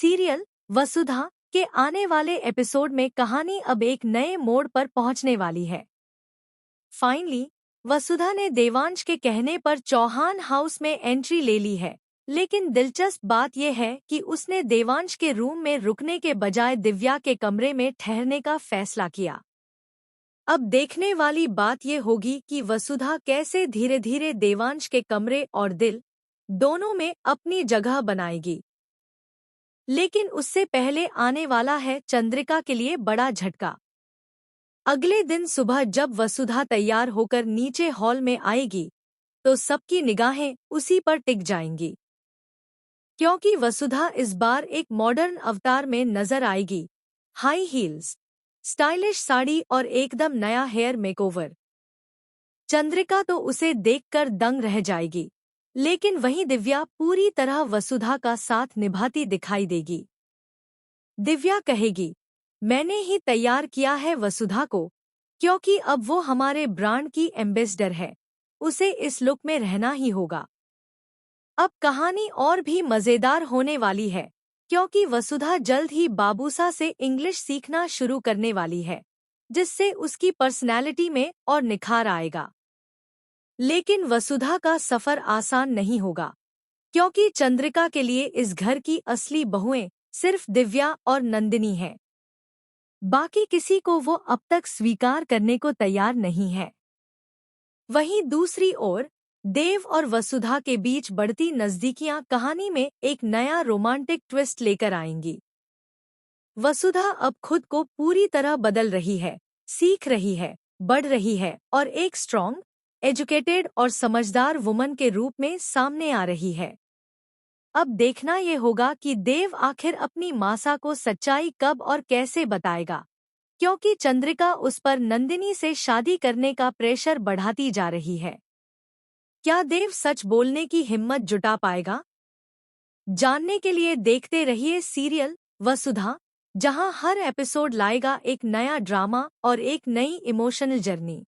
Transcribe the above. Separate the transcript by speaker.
Speaker 1: Serial वसुधा के आने वाले एपिसोड में कहानी अब एक नए मोड़ पर पहुंचने वाली है। फाइनली वसुधा ने देवांश के कहने पर चौहान हाउस में एंट्री ले ली है, लेकिन दिलचस्प बात यह है कि उसने देवांश के रूम में रुकने के बजाय दिव्या के कमरे में ठहरने का फैसला किया। अब देखने वाली बात यह होगी कि वसुधा कैसे धीरे धीरे देवांश के कमरे और दिल दोनों में अपनी जगह बनाएगी। लेकिन उससे पहले आने वाला है चंद्रिका के लिए बड़ा झटका। अगले दिन सुबह जब वसुधा तैयार होकर नीचे हॉल में आएगी तो सबकी निगाहें उसी पर टिक जाएंगी, क्योंकि वसुधा इस बार एक मॉडर्न अवतार में नजर आएगी। हाई हील्स, स्टाइलिश साड़ी और एकदम नया हेयर मेकओवर। चंद्रिका तो उसे देखकर दंग रह जाएगी, लेकिन वहीं दिव्या पूरी तरह वसुधा का साथ निभाती दिखाई देगी। दिव्या कहेगी, मैंने ही तैयार किया है वसुधा को, क्योंकि अब वो हमारे ब्रांड की एम्बेसडर है, उसे इस लुक में रहना ही होगा। अब कहानी और भी मजेदार होने वाली है, क्योंकि वसुधा जल्द ही बाबूसा से इंग्लिश सीखना शुरू करने वाली है, जिससे उसकी पर्सनैलिटी में और निखार आएगा। लेकिन वसुधा का सफर आसान नहीं होगा, क्योंकि चंद्रिका के लिए इस घर की असली बहुएं सिर्फ दिव्या और नंदिनी हैं। बाकी किसी को वो अब तक स्वीकार करने को तैयार नहीं है। वहीं दूसरी ओर देव और वसुधा के बीच बढ़ती नजदीकियां कहानी में एक नया रोमांटिक ट्विस्ट लेकर आएंगी। वसुधा अब खुद को पूरी तरह बदल रही है, सीख रही है, बढ़ रही है और एक स्ट्रॉन्ग, एजुकेटेड और समझदार वुमन के रूप में सामने आ रही है। अब देखना ये होगा कि देव आखिर अपनी मासा को सच्चाई कब और कैसे बताएगा, क्योंकि चंद्रिका उस पर नंदिनी से शादी करने का प्रेशर बढ़ाती जा रही है। क्या देव सच बोलने की हिम्मत जुटा पाएगा? जानने के लिए देखते रहिए सीरियल वसुधा, जहां हर एपिसोड लाएगा एक नया ड्रामा और एक नई इमोशनल जर्नी।